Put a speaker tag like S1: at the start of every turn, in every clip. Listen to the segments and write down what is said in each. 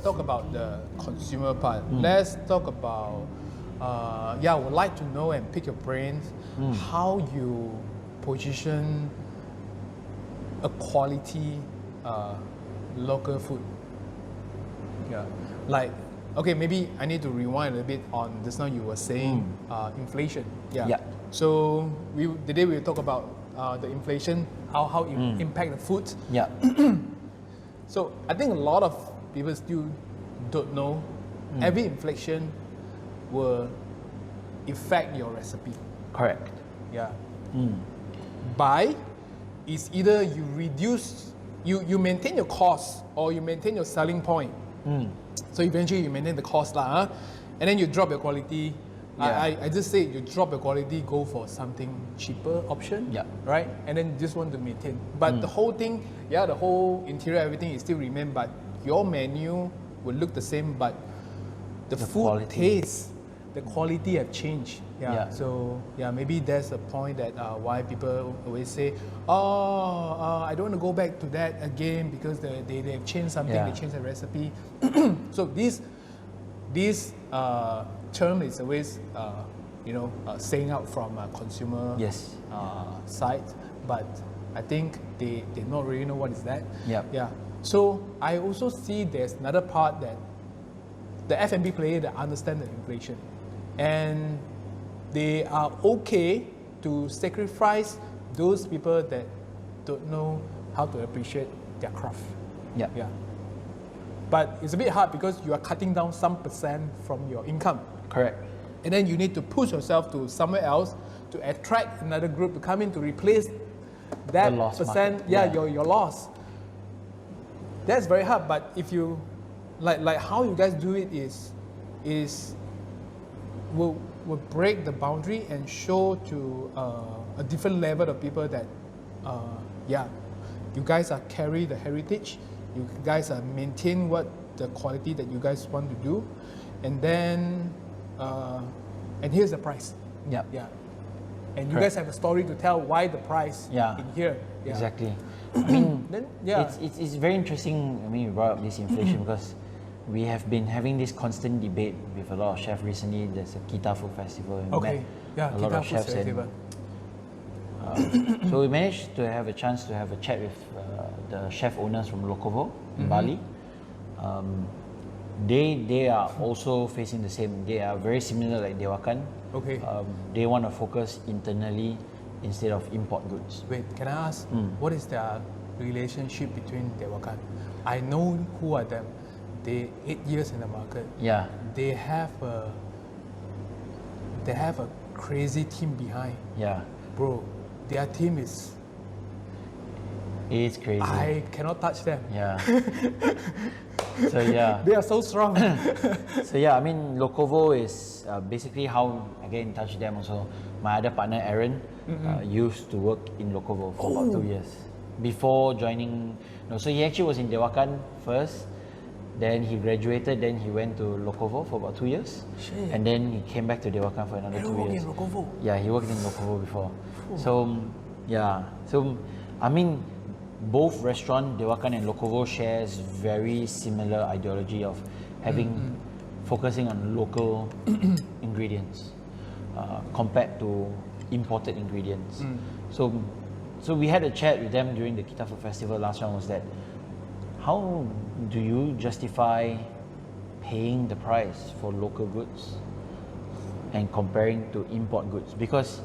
S1: talk about the consumer part. Let's talk about, I would like to know and pick your brains how you position a quality local food. Yeah, like, okay, maybe I need to rewind a little bit on just now you were saying inflation. Yeah. So today we will talk about the inflation, how it impact the food.
S2: Yeah.
S1: So I think a lot of people still don't know every inflation will affect your recipe.
S2: Correct.
S1: Yeah. Buy is either you reduce, you maintain your cost or you maintain your selling point. So eventually you maintain the cost and then you drop your quality. I just say you drop your quality, go for something cheaper option, right? And then you just want to maintain. But the whole thing, the whole interior, everything is still remain, but your menu will look the same, but the food
S2: quality.
S1: taste, the quality have changed. So maybe that's a point that why people always say, I don't want to go back to that again because they've changed something, they changed the recipe. So this term is always saying out from a consumer side, but I think they not really know what is that. So I also see there's another part that the F&B player that understand the inflation, and they are okay to sacrifice those people that don't know how to appreciate their craft. But it's a bit hard because you are cutting down some percent from your income.
S2: Correct.
S1: And then you need to push yourself to somewhere else to attract another group to come in to replace that percent, your loss. That's very hard, but if you, like how you guys do it is will break the boundary and show to a different level of people that, you guys are carry the heritage, you guys are maintain what the quality that you guys want to do, and then, and here's the price. And you guys have a story to tell why the price in here.
S2: Exactly. I mean, it's very interesting. I mean, you brought up this inflation because we have been having this constant debate with a lot of chefs recently. There's a Kita Food Festival. And a lot of chefs. So we managed to have a chance to have a chat with the chef owners from 𝐬𝐸𝐽𝐻 in Bali. They are also facing the same. They are very similar like 𝐸𝐸𝐽𝐻. They want to focus internally instead of import goods.
S1: Wait, can I ask, what is the relationship between 𝐸𝐸𝐽𝐻? I know who are them. They 8 years in the market. They have a crazy team behind. Bro, their team is.
S2: It's crazy.
S1: I cannot touch them.
S2: So
S1: they are so strong.
S2: So I mean, 𝐬𝐸𝐽𝐻 is basically how I get in touch with them also. My other partner Aaron used to work in 𝐬𝐸𝐻 for about 2 years before joining. So he actually was in 𝐸𝐸𝐻 first, then he graduated, then he went to 𝐬𝐸𝐻 for about 2 years, and then he came back to 𝐸𝐸𝐻 for another 2 years. He worked in 𝐸𝐸𝐻 before. So I mean, both restaurant 𝐸𝐸𝐻 and 𝐸𝐸𝐻 shares very similar ideology of having focusing on local ingredients compared to imported ingredients. So we had a chat with them during the Kita Food Festival. Last one was that, how do you justify paying the price for local goods and comparing to import goods? Because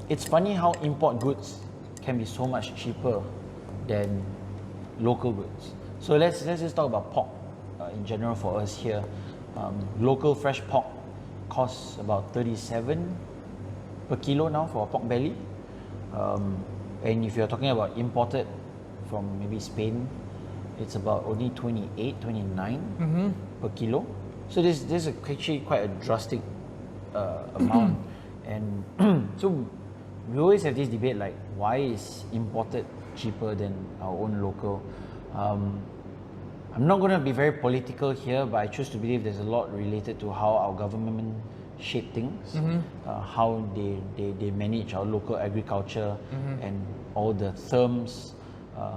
S2: it's funny how import goods can be so much cheaper than local goods. So let's just talk about pork in general for us here. Local fresh pork costs about 37 per kilo now for a pork belly. And if you're talking about imported from maybe Spain, it's about only 28, 29 per kilo. So this is actually quite a drastic amount. And so we always have this debate like, why is imported cheaper than our own local? I'm not going to be very political here, but I choose to believe there's a lot related to how our government shape things, how they manage our local agriculture, and all the terms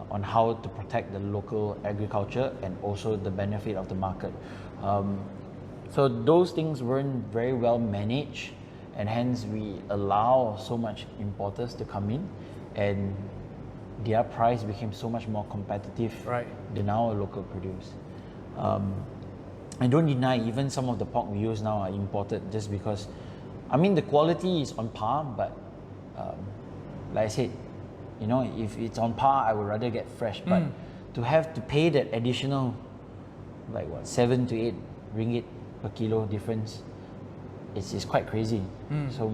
S2: on how to protect the local agriculture and also the benefit of the market. So those things weren't very well managed, and hence we allow so much importers to come in, and their price became so much more competitive than our local produce. I don't deny even some of the pork we use now are imported, just because, I mean, the quality is on par, but like I said, you know, if it's on par, I would rather get fresh. But to have to pay that additional, like what, 7 to 8 ringgit per kilo difference, it's quite crazy. So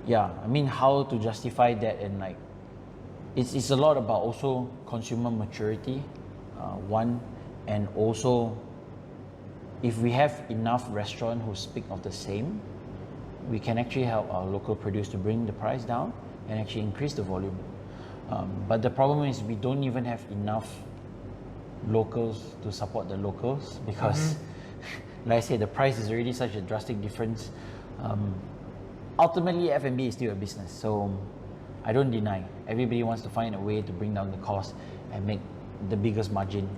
S2: yeah, I mean, how to justify that, and like, it's a lot about also consumer maturity, one, and also if we have enough restaurants who speak of the same, we can actually help our local produce to bring the price down and actually increase the volume. But the problem is we don't even have enough locals to support the locals, because like I said, the price is already such a drastic difference. Ultimately, F&B is still a business, so I don't deny. Everybody wants to find a way to bring down the cost and make the biggest margin.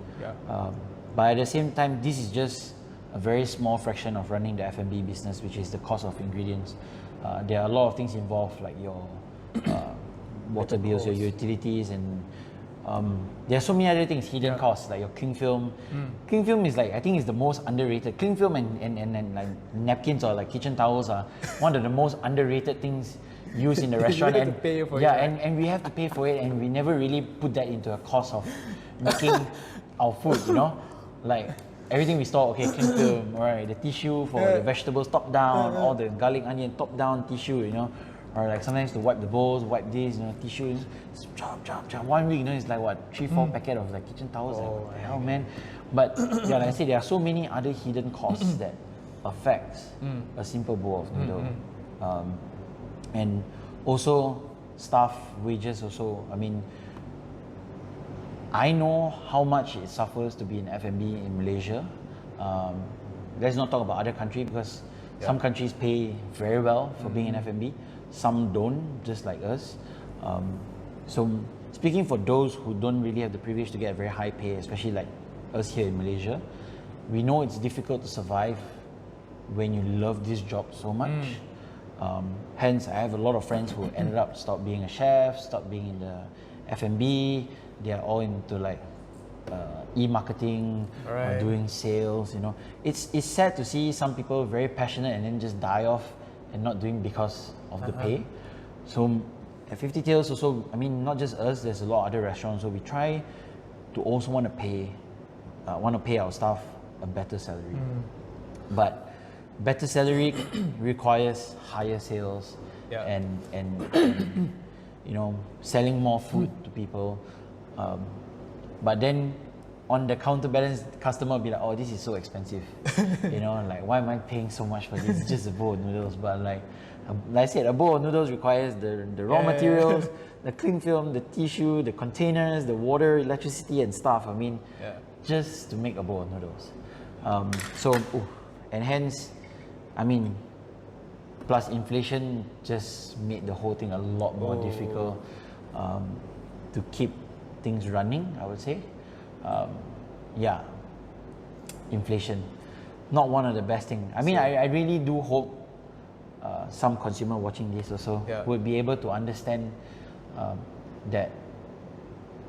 S2: But at the same time, this is just a very small fraction of running the F&B business, which is the cost of ingredients. There are a lot of things involved, like your water bills, your utilities, and there are so many other things, hidden costs, like your cling film. Cling film is like, I think it's the most underrated. Cling film and like napkins or like kitchen towels are one of the most underrated things used in the restaurant.
S1: And pay for
S2: and we have to pay for it, and we never really put that into a cost of making our food, you know? Like, everything we store, okay, cling film, alright, the tissue for the vegetables top down, all the garlic, onion top down tissue, you know, or like sometimes to wipe the bowls, wipe this, you know, tissue, chop. 1 week, you know, it's like what, 3-4 packet of like kitchen towels. Like, what the hell, man? But yeah, like I said, there are so many other hidden costs that affects a simple bowl of noodle, and also staff wages. Also, I mean, I know how much it suffers to be in F&B in Malaysia. Let's not talk about other countries, because some countries pay very well for being in F&B. Some don't, just like us. So speaking for those who don't really have the privilege to get a very high pay, especially like us here in Malaysia, we know it's difficult to survive when you love this job so much. Hence, I have a lot of friends who ended up stop being a chef, stop being in the F&B. They are all into like e-marketing or doing sales. You know, it's sad to see some people very passionate and then just die off and not doing because of the pay. So at 50 Tails also, I mean, not just us, there's a lot of other restaurants, so we try to also want to pay our staff a better salary. But better salary requires higher sales and you know, selling more food to people. But then on the counterbalance, the customer will be like, oh, this is so expensive. You know, like, why am I paying so much for this? It's just a bowl of noodles. But like I said, a bowl of noodles requires the raw materials, the cling film, the tissue, the containers, the water, electricity and stuff. I mean, just to make a bowl of noodles. And hence, I mean, plus inflation just made the whole thing a lot more difficult to keep things running, I would say. Inflation, not one of the best things. I mean, I really do hope some consumer watching this also would be able to understand that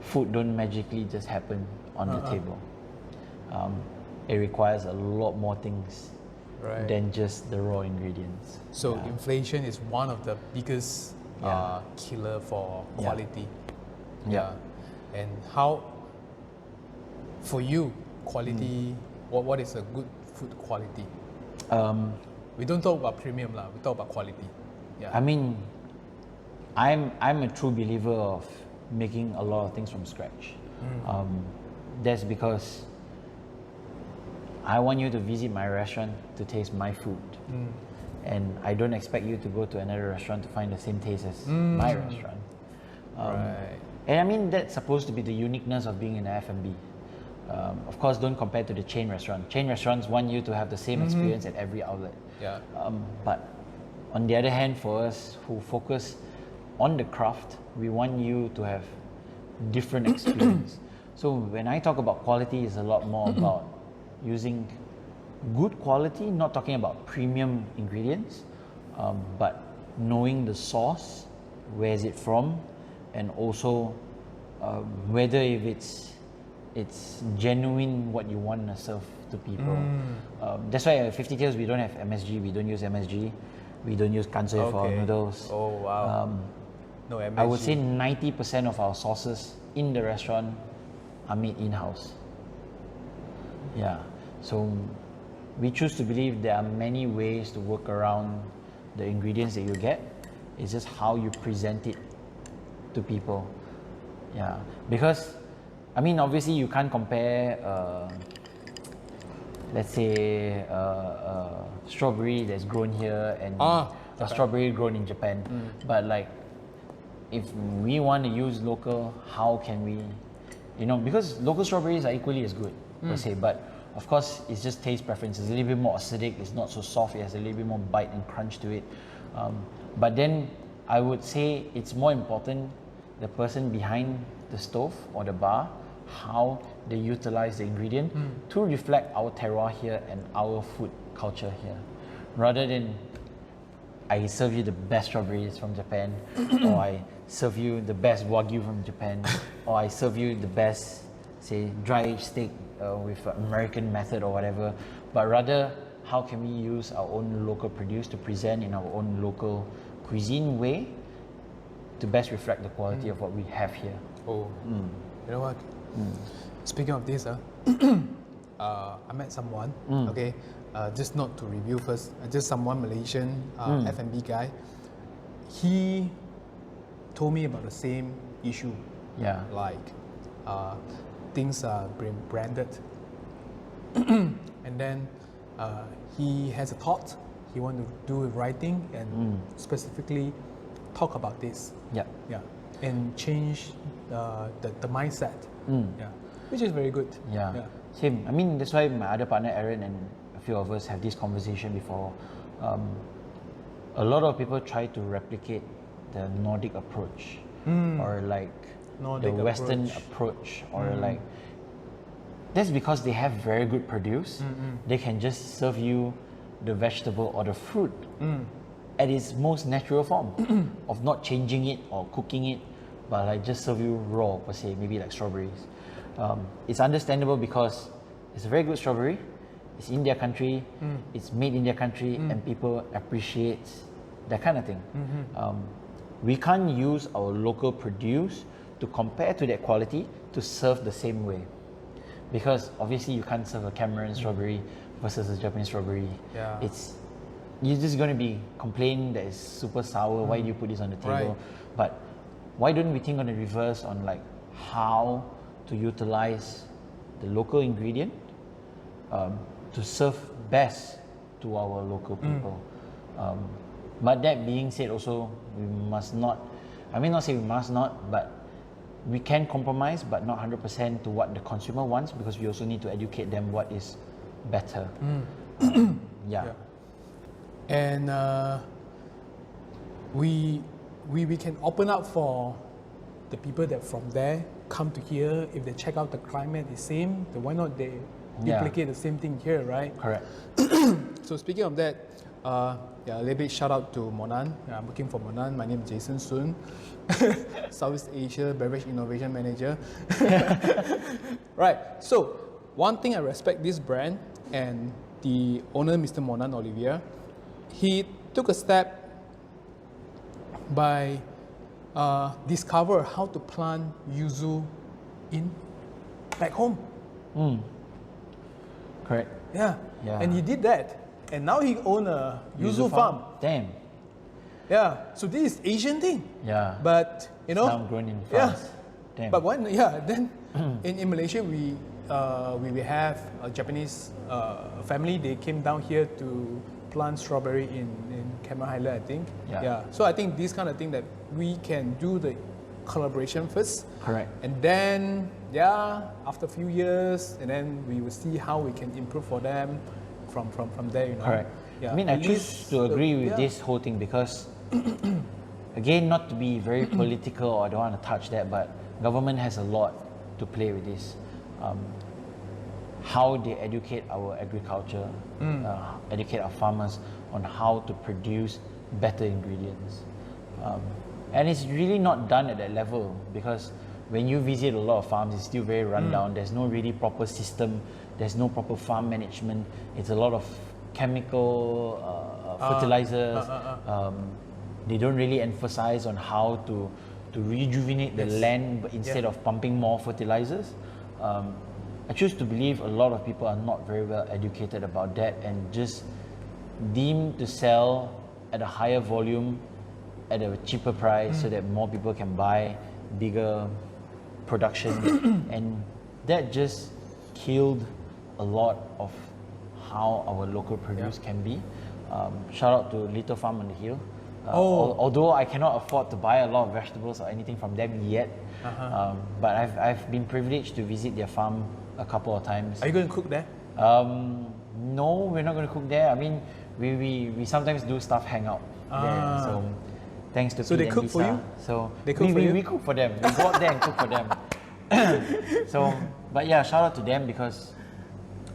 S2: food don't magically just happen on the table. It requires a lot more things than just the raw ingredients.
S1: So inflation is one of the biggest killer for quality. And how, for you, quality, what is a good food quality? We don't talk about premium lah, we talk about quality.
S2: I mean, I'm a true believer of making a lot of things from scratch. That's because I want you to visit my restaurant to taste my food. And I don't expect you to go to another restaurant to find the same taste as my restaurant. And I mean, that's supposed to be the uniqueness of being in F&B. Of course, don't compare to the chain restaurant. Chain restaurants want you to have the same experience at every outlet. But on the other hand, for us who focus on the craft, we want you to have different experience. So when I talk about quality, it's a lot more about using good quality, not talking about premium ingredients, but knowing the source, where is it from, and also whether if it's genuine what you want to serve to people. That's why at 50 Tails we don't have MSG, we don't use MSG, we don't use kansoy for our noodles.
S1: Oh wow. No MSG.
S2: I would say 90% of our sauces in the restaurant are made in-house. Yeah, so we choose to believe there are many ways to work around the ingredients that you get. It's just how you present it to people. Yeah, because I mean obviously you can't compare let's say strawberry that's grown here and a strawberry grown in Japan. But like if we want to use local, how can we, you know, because local strawberries are equally as good per se, but of course it's just taste preference. It's a little bit more acidic, it's not so soft, it has a little bit more bite and crunch to it. But then I would say it's more important the person behind the stove or the bar, how they utilize the ingredient to reflect our terroir here and our food culture here, rather than I serve you the best strawberries from Japan, or I serve you the best wagyu from Japan, or I serve you the best, say, dry steak with American method or whatever, but rather how can we use our own local produce to present in our own local cuisine way to best reflect the quality of what we have here.
S1: Oh, you know what? Speaking of this, I met someone, okay, just not to review first, just someone Malaysian F&B guy. He told me about the same issue.
S2: Yeah.
S1: Like things are being branded. And then he has a thought, he wants to do writing and specifically talk about this.
S2: Yeah.
S1: Yeah. And change the mindset. Yeah. Which is very good.
S2: Yeah. Same. I mean, that's why my other partner Aaron and a few of us have this conversation before. A lot of people try to replicate the Nordic approach or like
S1: Nordic
S2: the Western approach or like that's because they have very good produce. They can just serve you the vegetable or the fruit at its most natural form of not changing it or cooking it, but like just serve you raw per se, maybe like strawberries. It's understandable because it's a very good strawberry, it's in their country, it's made in their country, and people appreciate that kind of thing. We can't use our local produce to compare to that quality to serve the same way, because obviously you can't serve a Cameroon strawberry versus a Japanese strawberry.
S1: Yeah.
S2: You're just going to be complaining that it's super sour. Why do you put this on the table?
S1: Right.
S2: But why don't we think on the reverse on like how to utilize the local ingredient to serve best to our local people. But that being said, also we must not, I mean not say we must not, but we can compromise, but not 100% to what the consumer wants, because we also need to educate them what is better. Yeah.
S1: And we can open up for the people that from there come to here. If they check out the climate the same, then why not they duplicate the same thing here, right?
S2: Correct.
S1: So speaking of that, a little bit shout out to Monan. I'm working for Monan. My name is Jason Soon, Southeast Asia Beverage Innovation Manager. Right. So one thing I respect this brand and the owner, Mr. Monan Olivier, he took a step by discover how to plant yuzu in back home.
S2: Correct.
S1: Yeah. And he did that. And now he owns a yuzu farm.
S2: Damn.
S1: Yeah. So this is Asian thing.
S2: Yeah.
S1: But you know.
S2: Some grown in France. Damn.
S1: But when then in Malaysia we have a Japanese family. They came down here to plant strawberry in Cameron Highland, I think. Yeah. So I think this kind of thing that we can do the collaboration first.
S2: Correct.
S1: And then after a few years, and then we will see how we can improve for them from there. You know.
S2: Correct.
S1: Yeah.
S2: I mean, I choose to agree with this whole thing because again, not to be very political, or I don't want to touch that, but government has a lot to play with this. How they educate our agriculture, educate our farmers on how to produce better ingredients. And it's really not done at that level, because when you visit a lot of farms, it's still very rundown. There's no really proper system. There's no proper farm management. It's a lot of chemical fertilizers. They don't really emphasize on how to rejuvenate the land, but instead of pumping more fertilizers. I choose to believe a lot of people are not very well educated about that, and just deem to sell at a higher volume at a cheaper price so that more people can buy bigger production. And that just killed a lot of how our local produce can be. Shout out to Little Farm on the Hill. Although I cannot afford to buy a lot of vegetables or anything from them yet, but I've been privileged to visit their farm a couple of times.
S1: Are you going to cook there?
S2: No, we're not going to cook there. I mean, we sometimes do staff hangout there. So thanks to
S1: So they
S2: Pete and
S1: cook
S2: Lisa.
S1: for you?
S2: So
S1: They cook for you?
S2: we cook for them. We go out there and cook for them. So, but yeah, shout out to them, because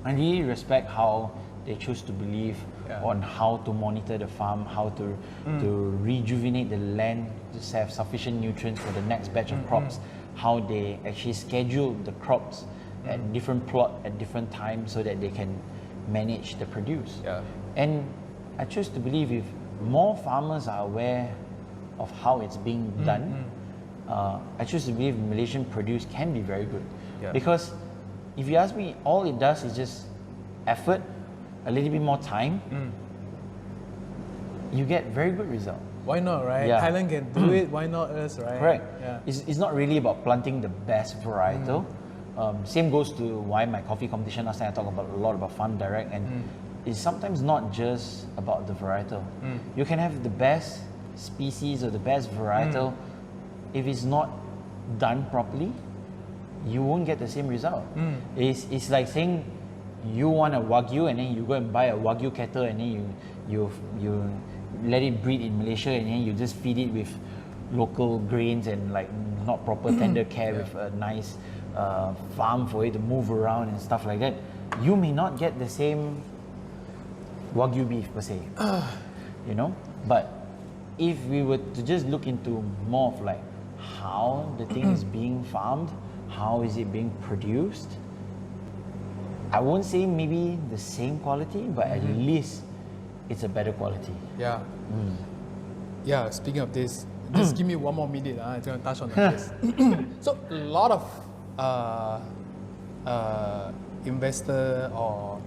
S2: I really respect how they choose to believe on how to monitor the farm, how to rejuvenate the land, to have sufficient nutrients for the next batch of crops, how they actually schedule the crops at different plot at different times so that they can manage the produce. And I choose to believe if more farmers are aware of how it's being done, I choose to believe Malaysian produce can be very good. Because if you ask me, all it does is just effort, a little bit more time, you get very good result.
S1: Why not, right? Thailand can do it, why not us, right?
S2: Correct. It's not really about planting the best varietal. Same goes to why my coffee competition last time I talked about a lot about Farm Direct, and it's sometimes not just about the varietal. You can have the best species or the best varietal. If it's not done properly, you won't get the same result. It's like saying you want a Wagyu and then you go and buy a Wagyu cattle and then you let it breed in Malaysia and then you just feed it with local grains and like not proper tender care with a nice farm for it to move around and stuff like that. You may not get the same Wagyu beef per se, you know. But if we were to just look into more of like how the thing is being farmed, how is it being produced, I won't say maybe the same quality, but at least it's a better quality.
S1: Yeah, speaking of this, just give me 1 more minute. I'm going to touch on this. So a lot of investor or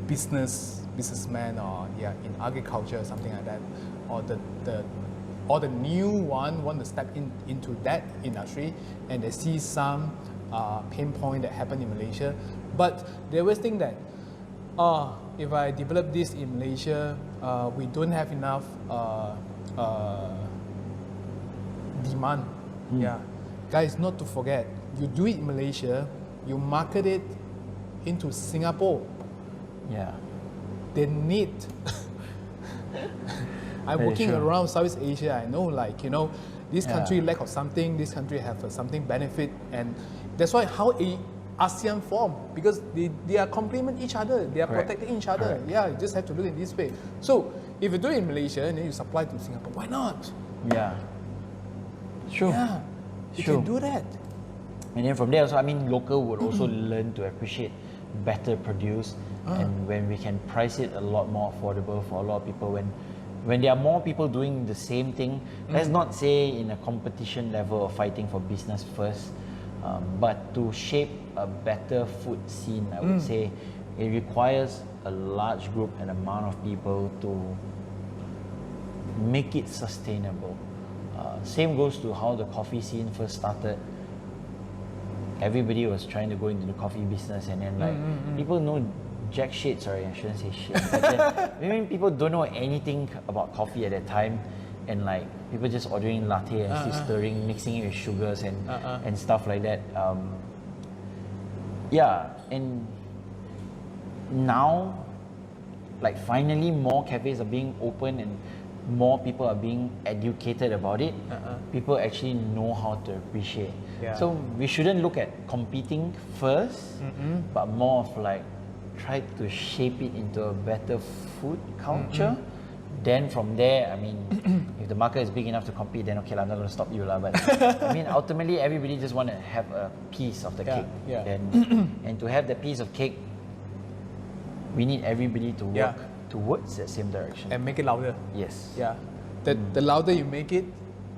S1: businessman or in agriculture or something like that, or the new one want to step into that industry, and they see some pain point that happened in Malaysia, but they always think that if I develop this in Malaysia, we don't have enough demand. Guys, not to forget, you do it in Malaysia, you market it into Singapore. They need I'm working around Southeast Asia. I know, like, you know, this country lack of something, this country have something benefit, and that's why how ASEAN form, because they are complement each other, they are protecting each other. You just have to look in this way. So if you do it in Malaysia and then you supply to Singapore, why not? You can do that.
S2: And then from there also, I mean, local would also learn to appreciate better produce, and when we can price it a lot more affordable for a lot of people, when there are more people doing the same thing, let's not say in a competition level of fighting for business first, but to shape a better food scene, I would say it requires a large group and amount of people to make it sustainable. Same goes to how the coffee scene first started. Everybody was trying to go into the coffee business, and then like people know jack shit, sorry, I shouldn't say shit. But then, maybe people don't know anything about coffee at that time, and like people just ordering latte and still stirring, mixing it with sugars and stuff like that. And now, like finally more cafes are being open and more people are being educated about it, people actually know how to appreciate.
S1: Yeah.
S2: So we shouldn't look at competing first, but more of like try to shape it into a better food culture. Then from there, I mean, if the market is big enough to compete, then okay, I'm not going to stop you lah. But I mean, ultimately, everybody just want to have a piece of the cake.
S1: Yeah.
S2: And to have the piece of cake, we need everybody to work towards that same direction.
S1: And make it louder.
S2: Yes.
S1: Yeah. The louder you make it,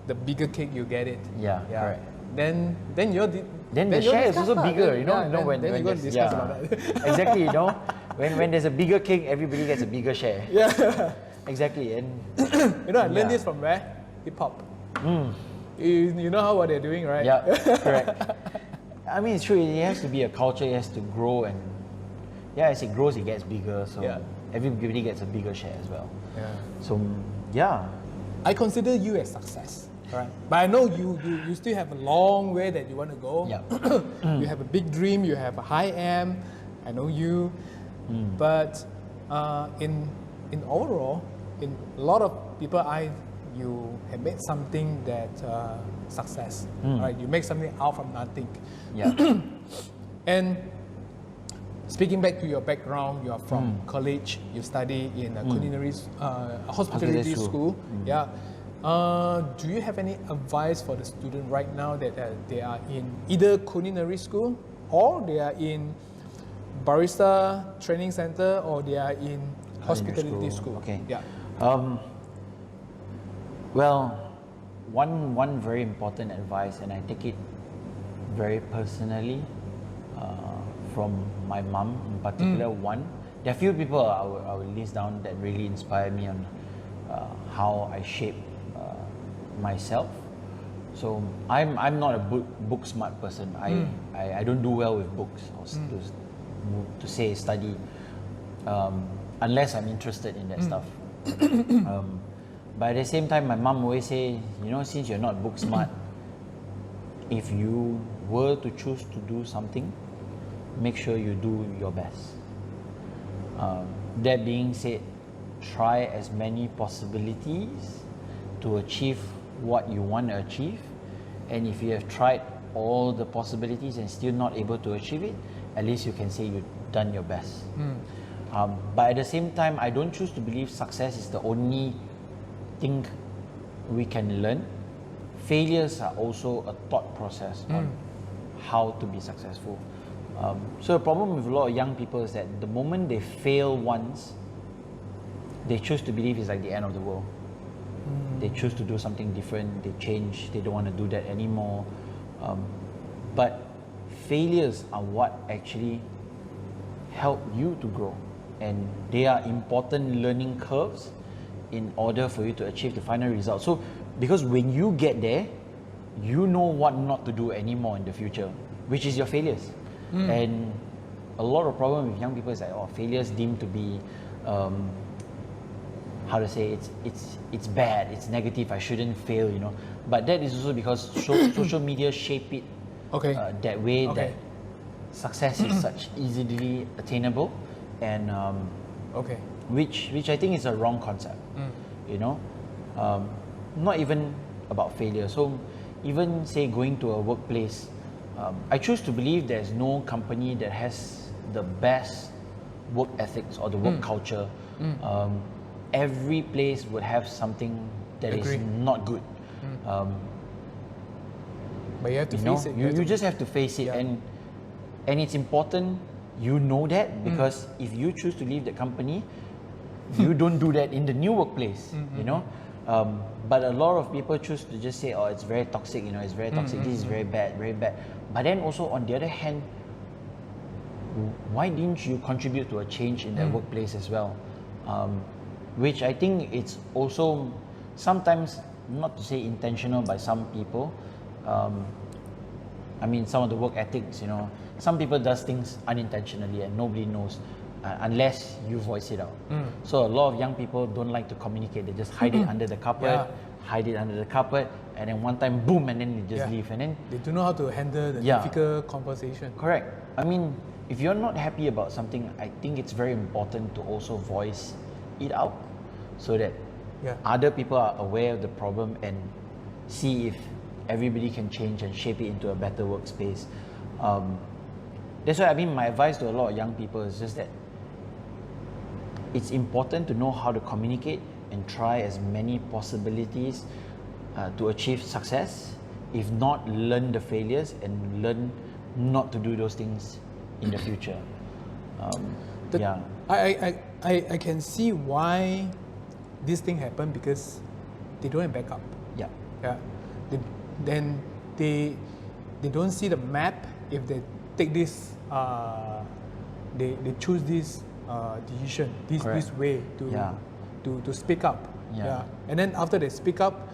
S1: the bigger cake you get it.
S2: Yeah. Correct.
S1: Then
S2: the share is also bigger, you know. When
S1: you're going to discuss about that.
S2: Exactly, you know. When there's a bigger cake, everybody gets a bigger share.
S1: Yeah.
S2: Exactly. And
S1: you know, I learned this from where? Hip hop. You know what they're doing, right?
S2: Yeah, correct. I mean, it's true. It has to be a culture. It has to grow, and as it grows, it gets bigger. So everybody gets a bigger share as well.
S1: Yeah.
S2: So
S1: I consider you as success.
S2: Right.
S1: But I know you still have a long way that you want to go.
S2: Yeah.
S1: You have a big dream. You have a high aim. I know you. But in overall, in a lot of people, you have made something that success. Right? You make something out from nothing.
S2: Yeah.
S1: And speaking back to your background, you are from college. You study in a culinary hospitality school. Yeah. Do you have any advice for the student right now that they are in either culinary school or they are in barista training center or they are in hospitality school?
S2: Okay.
S1: Yeah.
S2: Well, one very important advice, and I take it very personally from my mom in particular. There are few people I will list down that really inspire me on how I shape myself. So I'm not a book smart person. I don't do well with books or to say study unless I'm interested in that stuff. But at the same time, my mom always say, you know, since you're not book smart, if you were to choose to do something, make sure you do your best. That being said, try as many possibilities to achieve what you want to achieve. And if you have tried all the possibilities and still not able to achieve it, at least you can say you've done your best. But at the same time, I don't choose to believe success is the only thing we can learn. Failures are also a thought process on how to be successful. So the problem with a lot of young people is that the moment they fail once, they choose to believe it's like the end of the world. They choose to do something different, they change, they don't want to do that anymore. But failures are what actually help you to grow, and they are important learning curves in order for you to achieve the final result. So because when you get there, you know what not to do anymore in the future, which is your failures. And a lot of problem with young people is that failures deemed to be how to say, it's bad, it's negative, I shouldn't fail, you know. But that is also because social media shape it that way, that success is such easily attainable, and which I think is a wrong concept. You know, not even about failure. So even say going to a workplace, I choose to believe there's no company that has the best work ethics or the work culture. Every place would have something that is not good.
S1: But you have to face it.
S2: You just have to face it, and it's important you know that, because if you choose to leave the company, you don't do that in the new workplace. You know, but a lot of people choose to just say, oh, it's very toxic. You know, it's very toxic. This is very bad, very bad. But then also on the other hand, why didn't you contribute to a change in that workplace as well? Which I think it's also sometimes, not to say intentional by some people. I mean, some of the work ethics, you know, some people does things unintentionally and nobody knows unless you voice it out. So a lot of young people don't like to communicate. They just hide it under the carpet, and then one time, boom, and then they just leave. And then
S1: they don't know how to handle the difficult conversation.
S2: Correct. I mean, if you're not happy about something, I think it's very important to also voice it out, so that other people are aware of the problem and see if everybody can change and shape it into a better workspace. That's why, I mean, my advice to a lot of young people is just that it's important to know how to communicate and try as many possibilities to achieve success. If not, learn the failures and learn not to do those things in the future.
S1: I can see why this thing happened, because they don't have backup. Yeah. Then they don't see the map. If they take this, they choose this decision, this way to speak up. And then after they speak up,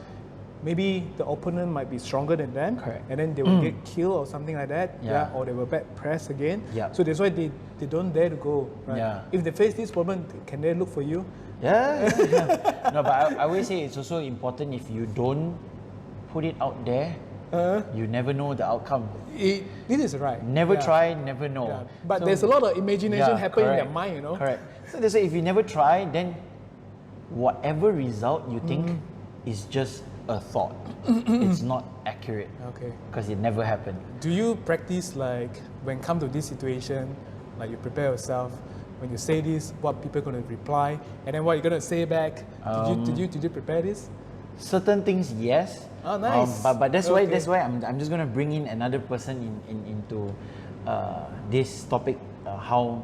S1: maybe the opponent might be stronger than them, and then they will get killed or something like that, or they will back press again. So that's why they don't dare to go. Right? If they face this problem, can they look for you?
S2: No, but I always say it's also important, if you don't put it out there, you never know the outcome.
S1: This is right.
S2: Never try, never know.
S1: But so, there's a lot of imagination happening in their mind, you know.
S2: So they say if you never try, then whatever result you think is just a thought. It's not accurate. Because it never happened.
S1: Do you practice, like, when come to this situation, like you prepare yourself, when you say this, what people are going to reply, and then what you're going to say back? Did you prepare this?
S2: Certain things, yes.
S1: Oh, nice.
S2: But that's why I'm just going to bring in another person into this topic. How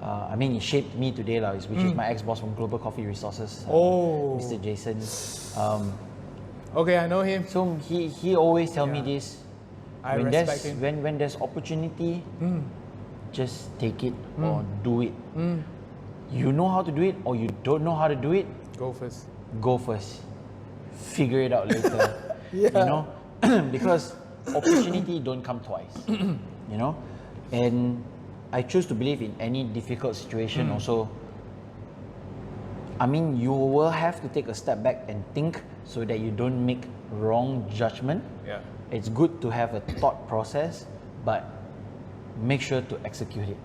S2: I mean, it shaped me today, which is my ex-boss from Global Coffee Resources, Mr. Jason.
S1: Okay, I know him.
S2: So he always tell me this.
S1: I respect him.
S2: When there's opportunity, just take it or do it. You know how to do it or you don't know how to do it,
S1: go first.
S2: Go first. Figure it out later. You know, because opportunity don't come twice. You know, and I choose to believe in any difficult situation also. I mean, you will have to take a step back and think so that you don't make wrong judgment. It's good to have a thought process, but make sure to execute it.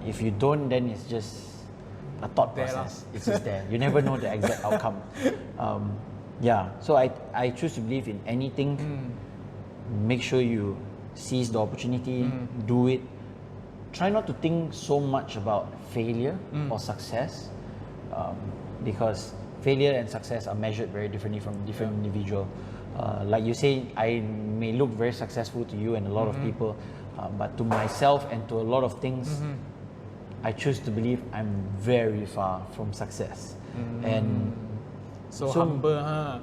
S2: If you don't, then it's just a thought process. It's just there. You never know the exact outcome. So I choose to believe in anything. Make sure you seize the opportunity, do it. Try not to think so much about failure or success, because failure and success are measured very differently from different individual. Like you say, I may look very successful to you and a lot of people, but to myself and to a lot of things, I choose to believe I'm very far from success. And
S1: so humble, huh?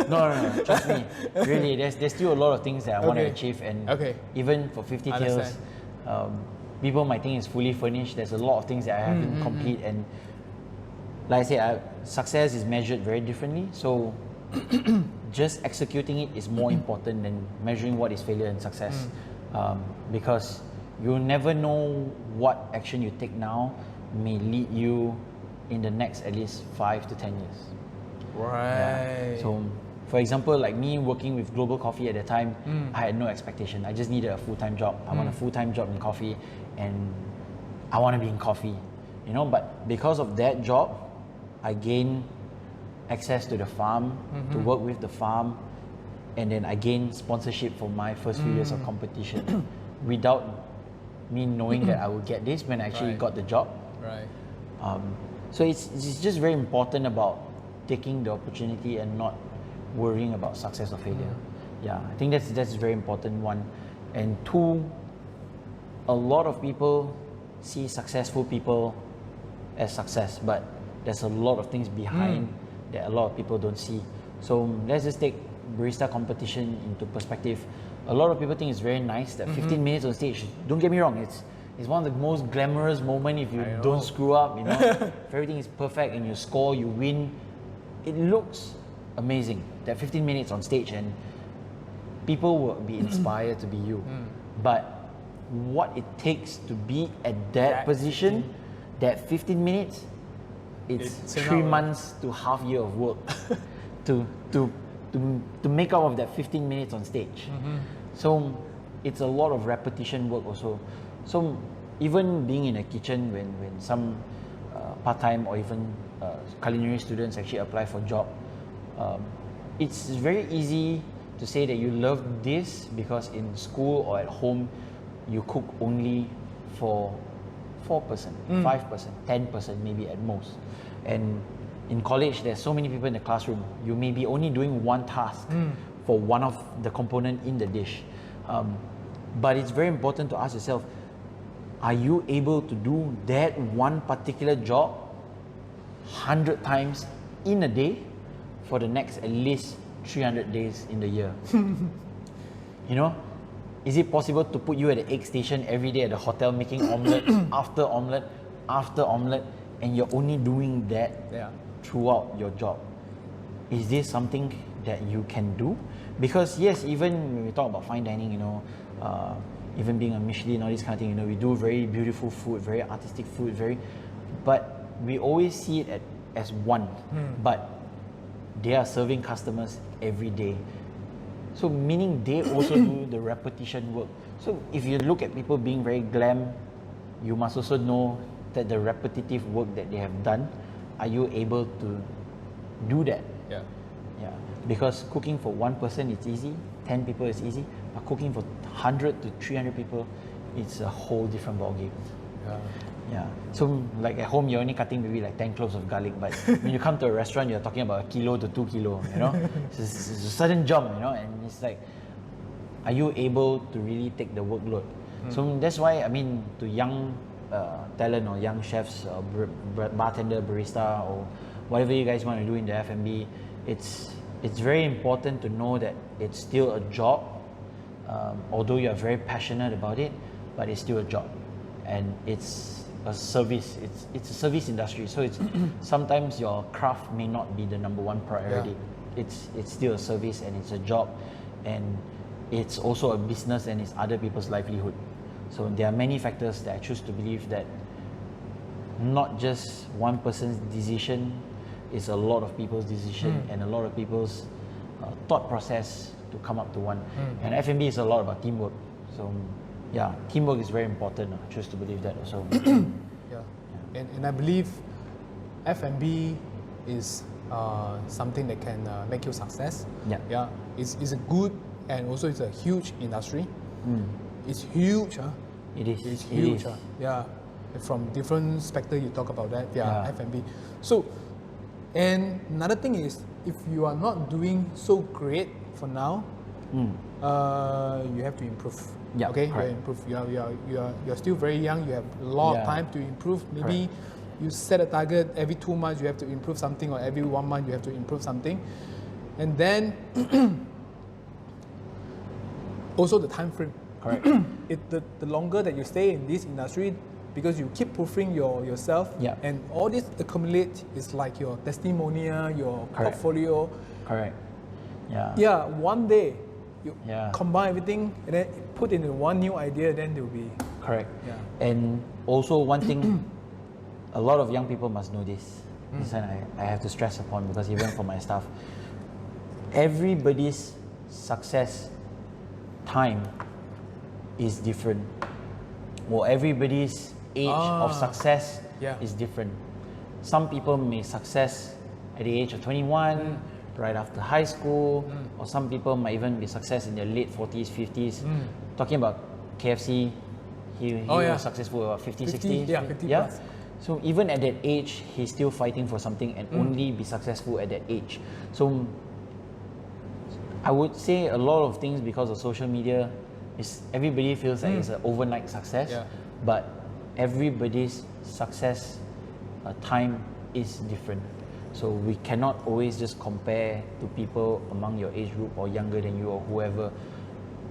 S2: No, trust me. Really, there's still a lot of things that I want to achieve, and even for 50 Tales, people might think it's fully furnished. There's a lot of things that I haven't complete, and like I said, success is measured very differently. So just executing it is more important than measuring what is failure and success, because you never know what action you take now may lead you in the next at least 5 to 10 years. So, for example, like me working with Global Coffee at the time, I had no expectation. I just needed a full-time job. I want a full-time job in coffee, and I want to be in coffee, you know. But because of that job, I gained access to the farm, to work with the farm, and then I gained sponsorship for my first few years of competition without me knowing that I would get this when I actually got the job. So it's just very important about taking the opportunity and not worrying about success or failure. I think that's a very important one. And two, a lot of people see successful people as success, but there's a lot of things behind that a lot of people don't see. So let's just take barista competition into perspective. A lot of people think it's very nice that 15 minutes on stage. Don't get me wrong, it's one of the most glamorous moments if you don't screw up, you know. If everything is perfect and you score, you win, it looks amazing, that 15 minutes on stage, and people will be inspired to be you. But what it takes to be at that position, that 15 minutes, it's 3 months to half year of work to make up of that 15 minutes on stage. So it's a lot of repetition work also. So even being in a kitchen when some part-time or even culinary students actually apply for job, it's very easy to say that you love this because in school or at home you cook only for 4%, 5%, 10% maybe at most. And in college, there's so many people in the classroom. You may be only doing one task for one of the component in the dish. But it's very important to ask yourself, are you able to do that one particular job 100 times in a day for the next at least 300 days in the year? You know, is it possible to put you at the egg station every day at the hotel making omelette after omelette after omelette, and you're only doing that throughout your job? Is this something that you can do? Because yes, even when we talk about fine dining, you know, even being a Michelin, all this kind of thing, you know, we do very beautiful food, very artistic food, but we always see it as one, but they are serving customers every day. So meaning they also do the repetition work. So if you look at people being very glam, you must also know that the repetitive work that they have done, are you able to do that?
S1: Yeah.
S2: Yeah. Because cooking for one person it's easy, 10 people is easy, but cooking for 100 to 300 people, it's a whole different ballgame.
S1: Yeah.
S2: Yeah. So like at home, you're only cutting maybe like 10 cloves of garlic, but when you come to a restaurant, you're talking about 1 kilo to 2 kilo, you know? It's a sudden jump, you know, and it's like, are you able to really take the workload? So that's why, I mean, to young talent or young chefs, bartender, barista, or whatever you guys want to do in the F&B, it's very important to know that it's still a job, although you are very passionate about it, but it's still a job, and it's a service. It's a service industry, so it's sometimes your craft may not be the number one priority. It's still a service and it's a job, and it's also a business and it's other people's livelihood. So there are many factors that I choose to believe that not just one person's decision, it's a lot of people's decision and a lot of people's thought process to come up to one. And F&B is a lot about teamwork. So yeah, teamwork is very important. I choose to believe that also.
S1: And I believe F&B is something that can make you success. It's a good, and also it's a huge industry. It's huge.
S2: It is.
S1: It's huge. Yeah. From different spectrum you talk about that. F&B. So, and another thing is, if you are not doing so great for now, you have to improve. Okay,
S2: correct.
S1: you improve. You're still very young. You have a lot of time to improve. Maybe you set a target every 2 months you have to improve something, or every 1 month you have to improve something, and then also the time frame.
S2: Correct.
S1: The longer that you stay in this industry, because you keep proving yourself, and all this accumulate is like your testimonial, your portfolio.
S2: Correct.
S1: One day you combine everything and then put in one new idea, then they'll be
S2: correct. And also one thing, a lot of young people must know this. This one I have to stress upon, because even for my staff, everybody's success time is different. Well, everybody's age of success is different. Some people may success at the age of 21, right after high school, or some people might even be success in their late 40s, 50s. Talking about KFC, he was successful about 50, 60.
S1: 50 plus.
S2: So even at that age, he's still fighting for something and only be successful at that age. So I would say a lot of things, because of social media, is everybody feels like it's an overnight success, but everybody's success time is different. So we cannot always just compare to people among your age group or younger than you or whoever.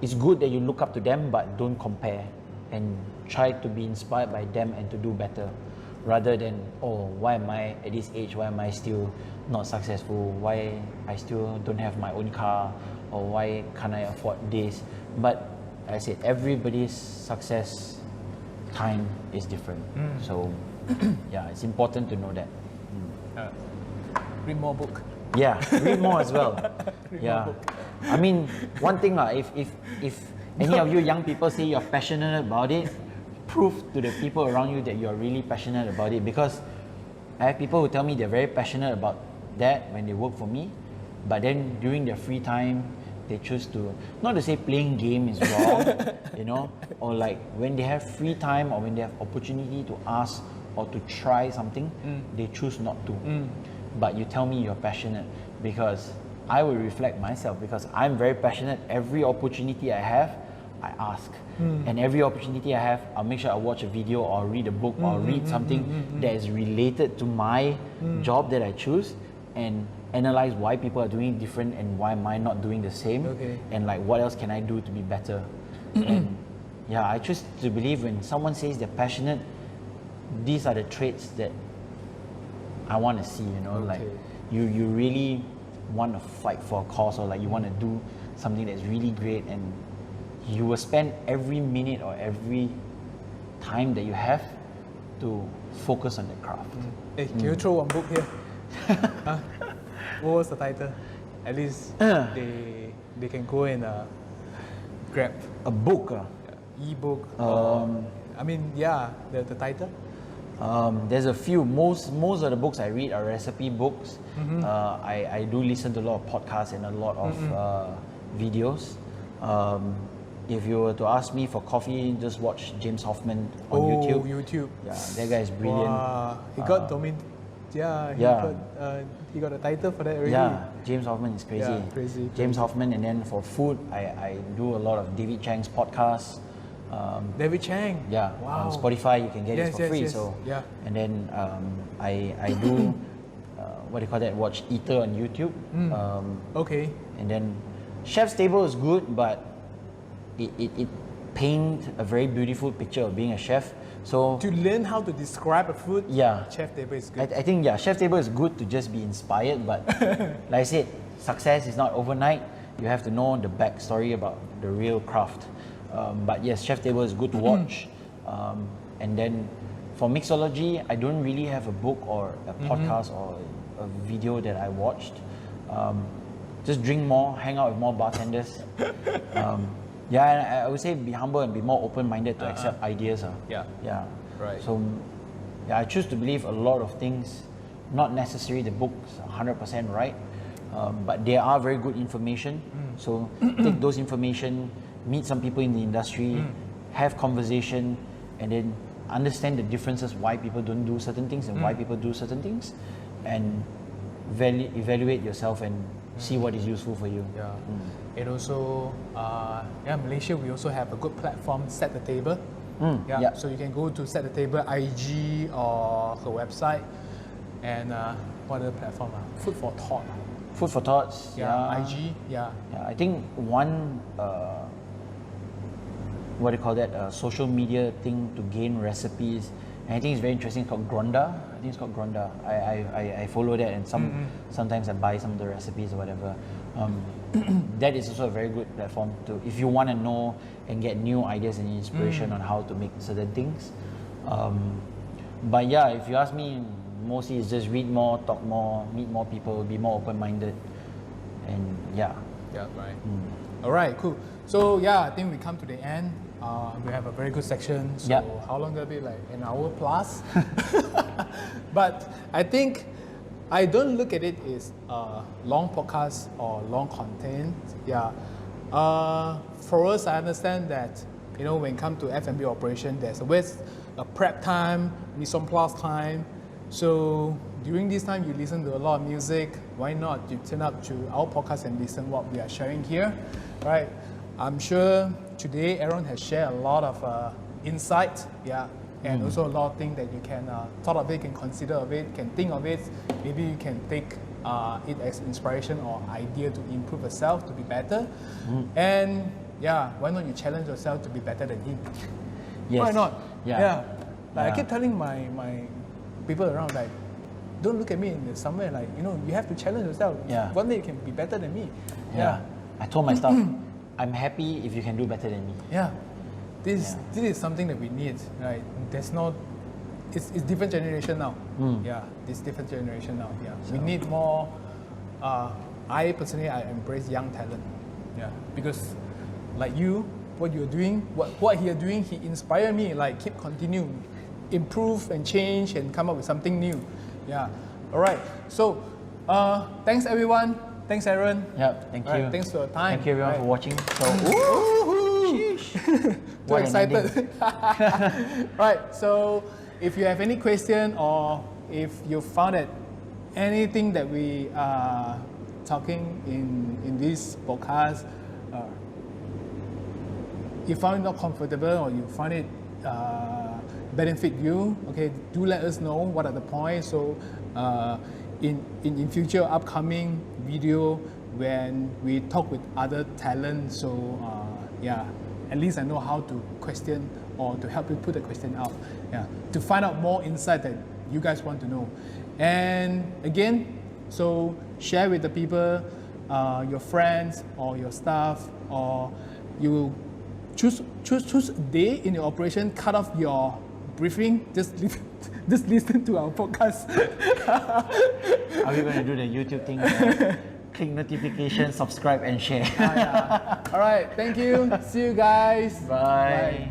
S2: It's good that you look up to them, but don't compare, and try to be inspired by them and to do better, rather than, oh, why am I at this age, why am I still not successful, why I still don't have my own car, or why can't I afford this. But I said, everybody's success time is different. So yeah, it's important to know that.
S1: Read more book.
S2: Yeah, read more as well. I mean, one thing if any of you young people say you're passionate about it, prove to the people around you that you're really passionate about it, because I have people who tell me they're very passionate about that when they work for me, but then during their free time, they choose to, not to say playing game is wrong, you know, or like when they have free time or when they have opportunity to ask or to try something, they choose not to. But you tell me you're passionate, because I will reflect myself, because I'm very passionate. Every opportunity I have, I ask. And every opportunity I have, I'll make sure I watch a video or read a book or read something that is related to my job that I choose, and analyze why people are doing it different and why am I not doing the same, and like what else can I do to be better. And yeah, I choose to believe when someone says they're passionate, these are the traits that I want to see, you know, like you really want to fight for a cause, or like you want to do something that's really great, and you will spend every minute or every time that you have to focus on the craft.
S1: Hey, can you throw one book here? Huh? What was the title? At least they can go and grab
S2: A book.
S1: e-book. I mean, yeah, the title.
S2: There's a few. Most of the books I read are recipe books. I do listen to a lot of podcasts and a lot of videos. If you were to ask me for coffee, just watch James Hoffman on YouTube.
S1: YouTube.
S2: Yeah, that guy is brilliant.
S1: Wow. He got domain. He got a title for that already.
S2: Yeah, James Hoffman is crazy.
S1: Yeah, crazy.
S2: James Hoffman, and then for food, I do a lot of David Chang's podcasts.
S1: David Chang.
S2: Yeah,
S1: Wow.
S2: on Spotify you can get it for free. So
S1: yeah.
S2: And then I do what do you call that? Watch Eater on YouTube.
S1: Okay.
S2: And then Chef's Table is good, but it paints a very beautiful picture of being a chef. So
S1: To learn how to describe a food,
S2: yeah,
S1: Chef Table is good.
S2: I think Chef's Table is good to just be inspired, but like I said, success is not overnight. You have to know the backstory about the real craft. But yes, Chef's Table is good to watch. And then for mixology, I don't really have a book or a podcast or a video that I watched. Just drink more, hang out with more bartenders. Yeah, and I would say be humble and be more open-minded to accept ideas.
S1: Yeah. Right.
S2: So yeah, I choose to believe a lot of things, not necessarily the books 100% right, but they are very good information. So take those information, meet some people in the industry, have conversation, and then understand the differences, why people don't do certain things and why people do certain things, and evaluate yourself and see what is useful for you.
S1: Yeah. And also, Malaysia, we also have a good platform, Set the Table.
S2: Yeah.
S1: So you can go to Set the Table IG or her website. And what other platform? Food for Thought.
S2: Food for Thoughts.
S1: IG. Yeah.
S2: I think one what do you call that? Social media thing to gain recipes. And I think it's very interesting. It's called Gronda. I think it's called Gronda. I follow that, and sometimes I buy some of the recipes or whatever. That is also a very good platform to, if you want to know and get new ideas and inspiration on how to make certain things. But yeah, if you ask me, mostly it's just read more, talk more, meet more people, be more open-minded, and yeah.
S1: Yeah, right. All right, cool. So yeah, I think we come to the end. We have a very good section. So how long will it be? Like an hour plus? But I think I don't look at it as long podcast or long content. Yeah. For us, I understand that, you know, when it comes to F&B operation, there's always a prep time, mise en place time. So during this time, you listen to a lot of music. Why not you turn up to our podcast and listen what we are sharing here, right? I'm sure today Aaron has shared a lot of insight, and also a lot of things that you can thought of it, can consider of it, can think of it. Maybe you can take it as inspiration or idea to improve yourself, to be better. And why not you challenge yourself to be better than him?
S2: Yes.
S1: Why not?
S2: Like
S1: I keep telling my people around, like, don't look at me in somewhere, like, you know, you have to challenge yourself. One day you can be better than me.
S2: I told my staff, I'm happy if you can do better than me.
S1: This is something that we need, right? There's no, it's different generation now. It's different generation now. So we need more. I personally, I embrace young talent. Because like you, what you're doing, what you're doing, he inspired me. Like, keep continue, improve and change and come up with something new. Yeah. All right. So, thanks everyone. Thanks, Aaron.
S2: Yep, thank you.
S1: Right, thanks for your time.
S2: Thank you everyone for watching. So,
S1: Too
S2: What an
S1: excited. Right. So, if you have any question or if you found that anything that we are talking in this podcast, you found it not comfortable or you find it benefit you, okay, do let us know what are the points. So in future upcoming video when we talk with other talent, so yeah, at least I know how to question or to help you put the question out, yeah, to find out more insight that you guys want to know. And again, so share with the people, your friends or your staff, or you choose a day in your operation, cut off your briefing, just listen to our podcast.
S2: Are we going to do the YouTube thing? Click notification, subscribe and share.
S1: Yeah. All right, thank you. See you guys.
S2: Bye.